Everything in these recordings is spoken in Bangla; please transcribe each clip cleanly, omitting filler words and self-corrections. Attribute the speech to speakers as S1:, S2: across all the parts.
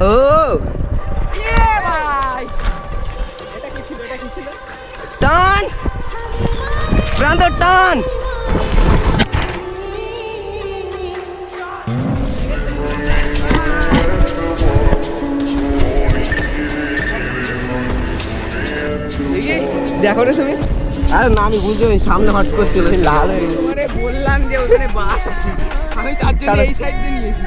S1: ও
S2: ভাই এটা কি ছিল
S1: টান প্রান্ত টান। দেখো রে তুমি, আরে না আমি বুঝতে পারি সামনে হট করছিল লাল হয়ে গেছে।
S2: আরে বললাম যে ওখানে বাস আছে, আমি তার জন্য এই সাইড দিয়ে নিয়েছি।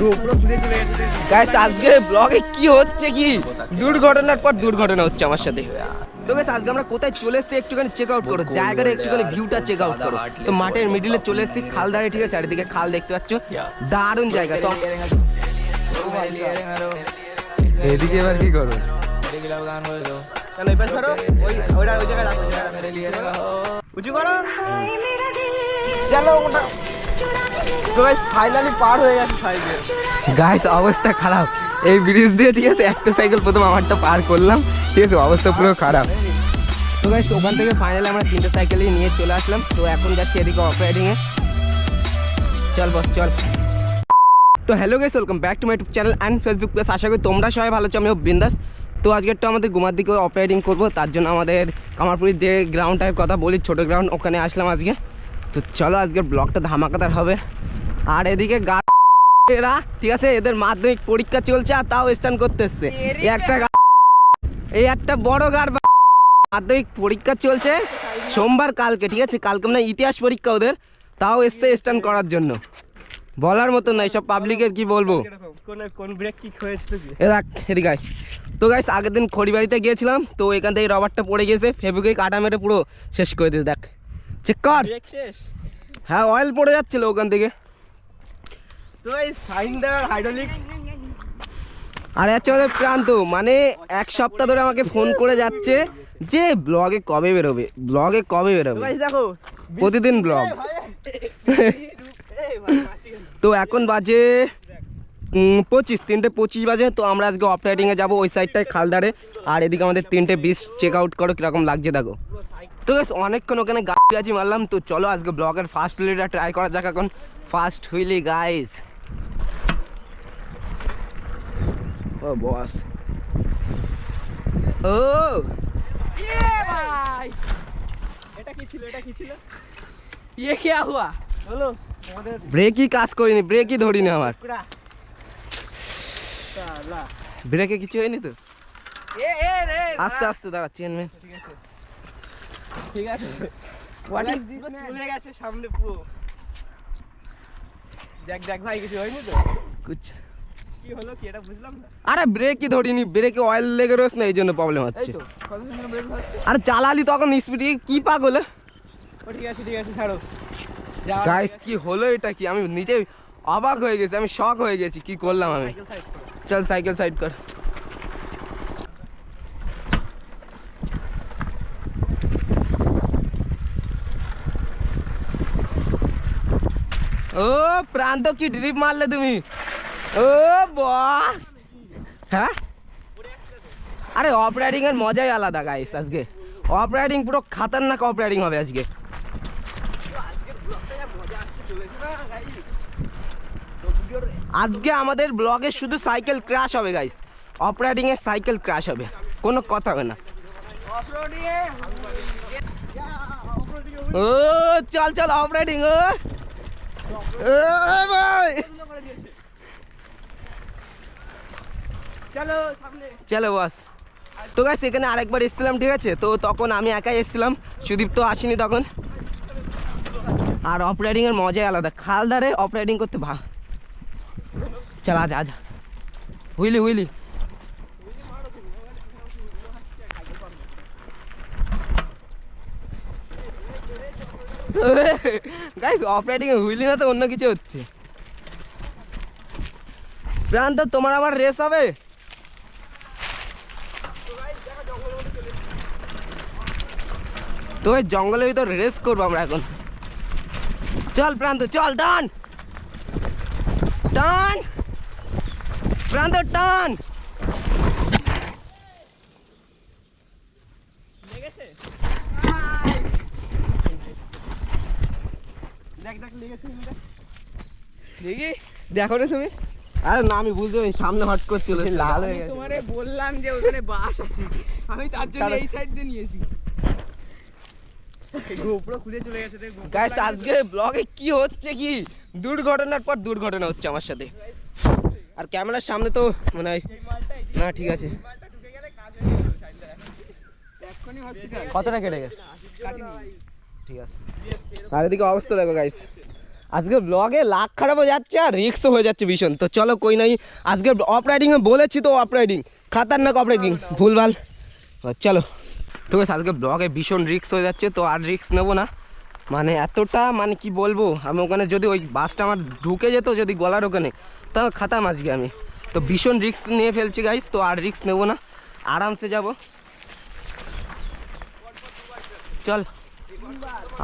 S2: গোপ্রো ঘুরে চলে গেছে।
S1: গাইস আজকে ব্লগে কি হচ্ছে, কি দুর্ঘটনার পর দুর্ঘটনা হচ্ছে আমার সাথে। তো গাইস আজকে আমরা কোথায় চলে এসেছি একটুখানি চেক আউট করো, জায়গাটা একটুখানি ভিউটা চেক আউট করো। তো মাঠের মিডিলে চলে এসেছি, খাল ধারে, ঠিক আছে, চারিদিকে খাল দেখতে পাচ্ছ, দারুণ জায়গা। তো এদিকে এবার কি করো, চলো এবার ধরো ওই জায়গায় রাখো, উঁচু করো, চলো ওটা। তো গাইস ফাইনালি পার হয়ে গেছে সাইডে। গাইস অবস্থা খারাপ এই ব্রিজ দিয়ে, ঠিক আছে, একটা সাইকেল প্রথম আমারটা পার করলাম, ঠিক আছে, অবস্থা পুরো খারাপ। তো গাইস ওখান থেকে ফাইনালি আমরা 3টে সাইকেলই নিয়ে চলে আসলাম। তো এখন যাচ্ছি এদিকে অফ রাইডিং এ, চল বস চল। তো hello guys, welcome back to my YouTube channel and Facebook page. আশা করি তোমরা সবাই ভালো আছো, আমিও বিন্দাস। তো আজকে একটু আমাদের গুমার দিকে অফ রাইডিং করবো, তার জন্য আমাদের কামারপুরের যে গ্রাউন্ডটার কথা বলি, ছোটো গ্রাউন্ড, ওখানে আসলাম আজকে। তো চলো আজকের ব্লগটা ধামাকাদার হবে। আর এদিকে এরা, ঠিক আছে, এদের মাধ্যমিক পরীক্ষা চলছে আর তাও স্ট্যান্ড করতে এসছে। এই একটা বড় গাড়, মাধ্যমিক পরীক্ষা চলছে সোমবার কালকে, ঠিক আছে, কালকে মানে ইতিহাস পরীক্ষা ওদের, তাও এসছে স্ট্যান্ড করার জন্য। বলার মতো নাই, সব পাবলিকের কি বলবো।
S2: কোন ব্রেক কি হয়েছিল
S1: এদিকে। তো গাইস আগের দিন খড়িবাড়িতে গিয়েছিলাম, তো এখান থেকে রবারটা পড়ে গেছে, ফেব্রিকে কাটা মেরে পুরো শেষ করে দিয়েছে। দেখ চেক কর,
S2: শেষ।
S1: হ্যাঁ অয়েল পড়ে যাচ্ছিল ওখান থেকে।
S2: তো এই সাইন্ডার হাইড্রোলিক
S1: আর আচ্ছা ওদের প্রান্ত মানে এক সপ্তাহ ধরে আমাকে ফোন করে যাচ্ছে যে ব্লগে কবে বেরোবে, ব্লগে কবে বেরোবে।
S2: দেখো
S1: প্রতিদিন ব্লগ। তো এখন বাজে 3টে 25 বাজে। তো আমরা আজকে অফ রাইডিংয়ে যাবো ওই সাইডটায় খালদারে। আর এদিকে আমাদের 3টে 20 চেক আউট করো কীরকম লাগছে দেখো। তো বেশ অনেকক্ষণ ওখানে গাছি মারলাম। তো চলো আজকে ব্লগের ফার্স্ট হুইলিটা ট্রাই করা যাক। এখন ফার্স্ট হুইলি গাইস। ও বস, ও
S2: ভাই এটা কি ছিল ये क्या हुआ
S1: বলো। আমাদের ব্রেকই কাজ করিনি, ব্রেকই ধরিনি আমার, ব্রেকে কিছু হয়নি তো। আস্তে আস্তে দাঁড়া, চেন মে
S2: ঠিক আছে। হোয়াট ইজ দিস চলে গেছে সামনে পুরো। দেখ ভাই কিছু হয়নি তো,
S1: কুছ
S2: কি হলো কি এটা বুঝলাম না।
S1: আরে ব্রেকই ধরিনি, ব্রেকে অয়েল লেগে রয়েছে না, এই জন্য প্রবলেম হচ্ছে।
S2: কত সুন্দর ব্রেক হচ্ছে।
S1: আরে চালালি তখন স্পিডে, কি পাগল।
S2: ও ঠিক আছে ছাড়ো।
S1: গাইস কি হলো এটা, কি আমি নিজে অবাক হয়ে গেছি, আমি শক হয়ে গেছি, কি করলাম আমি। চল সাইকেল সাইড কর। ও প্রান্ত কি ড্রিপ মারলে তুমি, ও বস। হ্যাঁ আরে অফ রাইডিং এর মজাই আলাদা গাইস। আজকে অফ রাইডিং পুরো খাতারনাক অফ রাইডিং হবে আজকে। আজকে আমাদের ব্লগে শুধু সাইকেল ক্র্যাশ হবে গাইস, অফ রাইডিং এর সাইকেল ক্র্যাশ হবে, কোনো কথা হবে না। ও চল চল অফ রাইডিং। ও ভাই
S2: চলো সামনে
S1: চলো বস। তো গাইস এখানে আরেকবার এসেছিলাম, ঠিক আছে, তো তখন আমি একাই এসেছিলাম, সুদীপ তো আসেনি তখন। আর অফ রাইডিং এর মজাই আলাদা, খাল ধারে অফ রাইডিং করতে চল আজ wheelie guys of riding A wheelie না তো অন্য কিছু হচ্ছে। প্রান্ত তোমার আমার রেস হবে। তো ওই জঙ্গলের ভিতর রেস করবো আমরা এখন। চল প্রান্ত চল, টান টান প্রান্ত টান।
S2: দেখি
S1: দেখো রে তুমি, আরে না আমি বুঝতে পারি সামনে হট করে চলে এসেছে, লাল হয়ে গেছে।
S2: তোমারে বললাম যে ওখানে বাস আছে, আমি তার জন্য এই সাইড দিয়ে নিয়েছি।
S1: গোপ্রো খুলে চলে গেছে দেখ। গাইস আজকে ব্লগে কি হচ্ছে কি দুর্ঘটনার পর দুর্ঘটনা হচ্ছে আমার সাথে। আর ক্যামেরার সামনে তো মানে না ঠিক আছে। কতটা কেটে গেছে ঠিক আছে। আর এদিকে অবস্থা দেখো গাইস, আজকে ব্লগে লাখ খারাপ হয়ে যাচ্ছে আর রিস্কও হয়ে যাচ্ছে ভীষণ। তো চলো কই নাই, আজকে অফ রাইডিংয়ে বলেছি তো অফ রাইডিং খাতারনাক অফ রাইডিং ভুলভাল। চলো তো গাইস আজকে ব্লগে ভীষণ রিস্ক হয়ে যাচ্ছে, তো আর রিস্ক নেবো না। মানে এতটা মানে কি বলবো, আমি ওখানে যদি ওই বাসটা আমার ঢুকে যেত যদি গলার ওখানে, তা খাতাম আজকে আমি। তো ভীষণ রিস্ক নিয়ে ফেলছি গাইস, তো আর রিস্ক নেবো না, আরামসে যাব। চল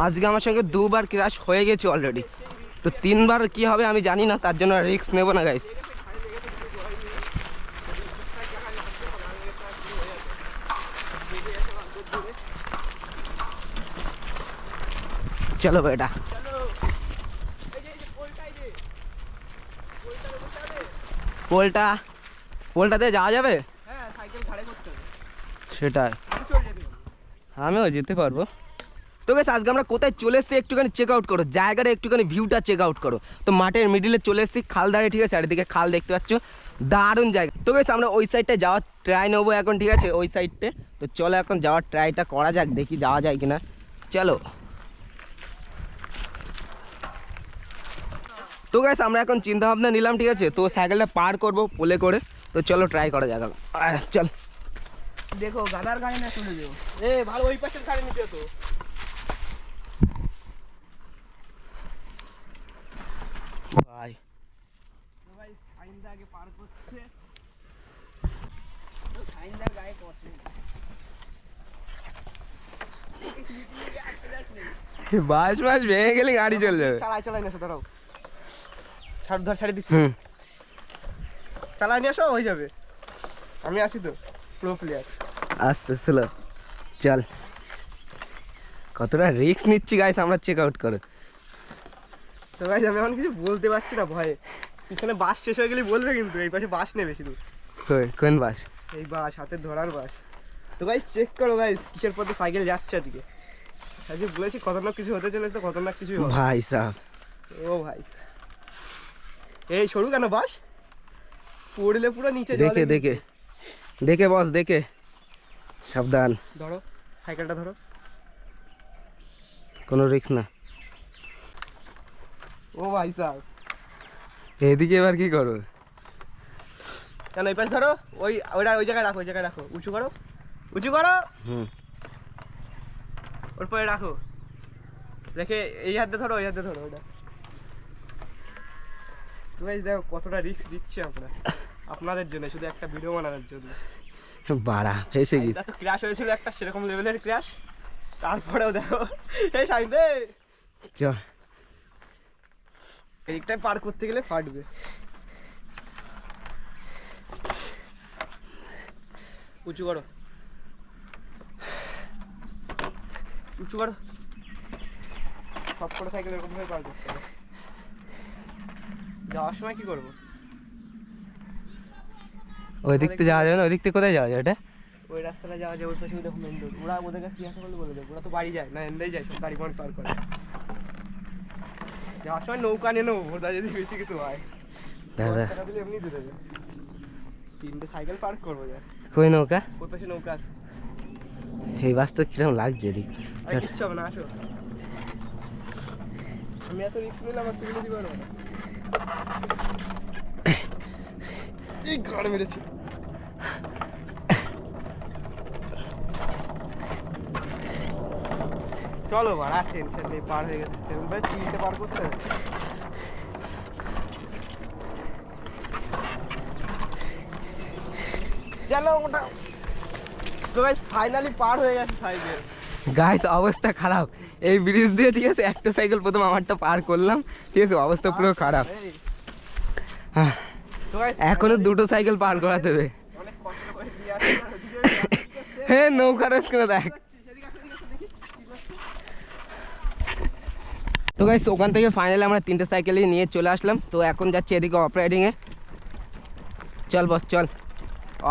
S1: আজকে আমার সঙ্গে 2 বার ক্র্যাশ হয়ে গেছে অলরেডি, তো 3 বার কি হবে আমি জানি না, তার জন্য রিস্ক নেব না গাইস। চলো বেটা, পোলটাতে যাওয়া যাবে, সেটাই আমিও যেতে পারবো। তো গাইস আজকে আমরা কোথায় চলে এসেছি একটুখানি চেক আউট করো, জায়গাটা একটুখানি ভিউটা চেক আউট করো। তো মাঠের মিডিলে চলে এসেছি, খাল ধারে, ঠিক আছে, চারিদিকে খাল দেখতে পাচ্ছ, দারুণ জায়গা। তো গাইস আমরা ওই সাইডটায় যাওয়ার ট্রাই নেবো এখন, ঠিক আছে, ওই সাইডতে। তো চলো এখন যাওয়ার ট্রাইটা করা যাক, দেখি যাওয়া যায় কিনা। চলো তো গাইস আমরা এখন চিন্তা ভাবনা নিলাম, ঠিক আছে, তো সাইকেলটা পার করবো পোলে করে। তো চলো ট্রাই করা যাক, চল।
S2: দেখো গাদার গাড়ি না চলে যাও, ভালো ওই পাশের গাড়ি নিতে তো।
S1: ভাই
S2: আগে পার করছে, সাইন্দার গায়ে করছে।
S1: বাস ভেঙে গেলে গাড়ি চলে যাবে।
S2: চালাই না ধরো, ছাড়ি দিচ্ছি,
S1: চালাই নিয়ে আসো, হয়ে যাবে। আমি আসি তো, প্রো প্লেয়ার। আসতে স্লো, চল। কতটা রিস্ক নিচ্ছি গাইস আমরা, চেক আউট করো। তো গাইস আমি এখন কিছু বলতে পারছি না ভয়ে, পিছনে বাস শেষ হয়ে গেলে বলবে, কিন্তু এই পাশে বাস নেই বেশি দূর। কোন বাস? এই বাস, হাতের ধরার বাস। তো গাইস চেক করো গাইস কিসের পথে সাইকেল যাচ্ছে আজকে। আজকে বলেছি খতরনাক কিছু হতে চলেছে, তো খতরনাক কিছু ভাই সাহেব। ও ভাই এই সরু কেন বাস, পড়লে পুরো নিচে। দেখে দেখে দেখে বস, দেখে সাবধান। ধরো সাইকেলটা ধরো, কোনো রিস্ক না। ও ভাই সাহেব এদিকে এবার কি করো, কেন এই পাশে ধরো, ওই জায়গায় রাখো, ওই জায়গায় রাখো, উঁচু করো, উঁচু করো, ওর পরে রাখো, রেখে এই হাতে ধরো, ওই হাতে ধরো ওইটা। তো গাইস দেখো কতটা রিস্ক দিচ্ছে আমরা আপনাদের জন্য, শুধু একটা ভিডিও বানানোর জন্য। বাড়া ফেসে গেছে, তো ক্র্যাশ হয়েছিল একটা সেরকম লেভেলের ক্র্যাশ, তারপরেও দেখো এই সাইডে চল, এইটাই পার করতে গেলে ফাটবে। উঁচু করো, উঁচু করো, সব করে সাইকেল এরকম ভাবে পার করতে হবে। যাওয়ার সময় কি করবো, ওই দিক থেকে যাওয়া যাবে না, ওই দিক থেকে কোথায় যাওয়া যায়? এটা ওই রাস্তাটা যাওয়া যায়, ওই পাশে দেখো মেন রোড। ওরা ওদের কাছে জিজ্ঞাসা করলে বলে দেবে, ওরা তো বাড়ি যায় না, এমনিই যায়, সব গাড়ি পার করে। যাওয়ার সময় নৌকা নিয়ে নেবো, ভোরদা যদি বেশি কিছু হয় দাদা এমনি দিয়ে দেবে। 3টে সাইকেল পার্ক করবো, যা কই নৌকা, ওই পাশে নৌকা আছে। এই বাস তো কিরকম লাগছে রে, কিচ্ছু হবে না, আসো। আমি এত রিস্ক নিলাম আর তুমি দিতে পারবো না, এই গাড়ি মেরেছি। চলো বাড়া, টেনশন নেই, পার হয়ে গেছে। ভাই 3টে পার করতে হবে। চলো ওটা, তো গাইস ফাইনালি পার হয়ে গেছে সাইকেল। গাইস অবস্থা খারাপ এই ব্রিজ দিয়ে, ঠিক আছে, একটা সাইকেল প্রথম আমারটা পার করলাম, ঠিক আছে, অবস্থা পুরো খারাপ। এখনো 2টো সাইকেল পার করাতে হবে। হ্যাঁ নৌকা রেস করে দেখ। তো গাইস ওখান থেকে ফাইনালি আমরা 3টে সাইকেলই নিয়ে চলে আসলাম। তো এখন যাচ্ছি এদিকে অফ রাইডিংয়ে।
S2: চল বস চল।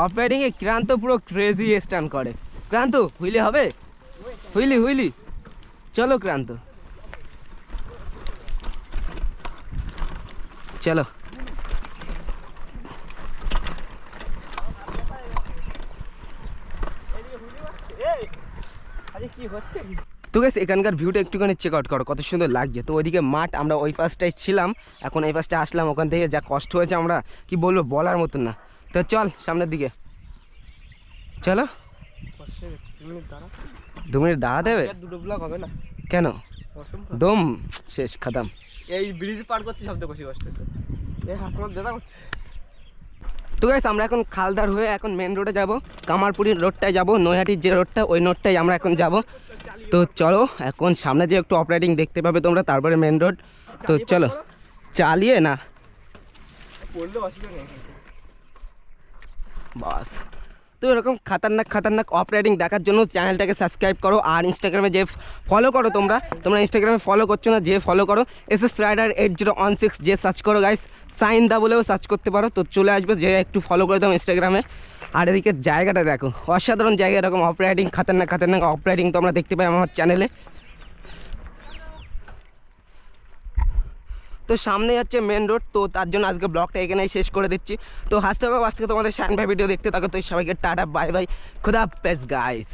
S2: অফ রাইডিংয়ে ক্রান্ত পুরো ক্রেজি স্টান করে। ক্রান্ত হুইলি হবে? হুইলি হুইলি, চলো ক্রান্ত চলো।
S1: কি হচ্ছে?
S2: তো গাইস এখানকার ভিউটা একটুখানি চেক আউট করো, কত সুন্দর লাগছে। তো ওইদিকে মাঠ, আমরা ওই পাশটায় ছিলাম, এখন এই পাশটা আসলাম। ওখান থেকে যা কষ্ট হয়েছে আমরা কি বলবো, বলার মতন না। তো চল সামনের দিকে চলো। 2 মিনিট দাঁড়াতে হবে?
S1: দুটো ব্লক হবে না
S2: কেন?
S1: অসম্ভব।
S2: দম শেষ খাতাম।
S1: এই ব্রিজ পার করতে সব থেকে বেশি কষ্ট হচ্ছে, এই হাত আমার ব্যথা করছে।
S2: তো গাইস আমরা এখন খালদার হয়ে এখন মেন রোডে যাব, কামারপুরি রোডটায় যাব, নৈহাটির যে রোডটা ওই রোডটাই আমরা এখন যাব। তো চলো, এখন সামনে যে একটু অপারেটিং দেখতে পাবে তোমরা, তারপরে মেন রোড। তো চলো চালিয়ে না
S1: পড়লে অসুবিধা নেই।
S2: বাস। তো এরকম খাতারনাক অফ রাইডিং দেখার জন্য চ্যানেলটাকে সাবস্ক্রাইব করো। আর ইনস্টাগ্রামে যে ফলো করো, তোমরা ইনস্টাগ্রামে ফলো করছো না, যে ফলো করো SS রাইডার 8016 যে সার্চ করো গাইস, সাইন দা বলেও সার্চ করতে পারো, তো চলে আসবে। যে একটু ফলো করে দাও ইনস্টাগ্রামে। আর এদিকে জায়গাটা দেখো, অসাধারণ জায়গা। এরকম অফ রাইডিং খাতারনাক অফ রাইডিং তোমরা দেখতে পাই আমার চ্যানেলে। তো সামনে যাচ্ছে মেন রোড, তো তার জন্য আজকে ব্লগটা এখানেই শেষ করে দিচ্ছি। তো হাসতে থাকো, আজকে তোমাদের শাইন ভাই ভিডিও দেখতে থাকো। তো সবাইকে টাটা বাই বাই, খুদা হাফেজ গাইস।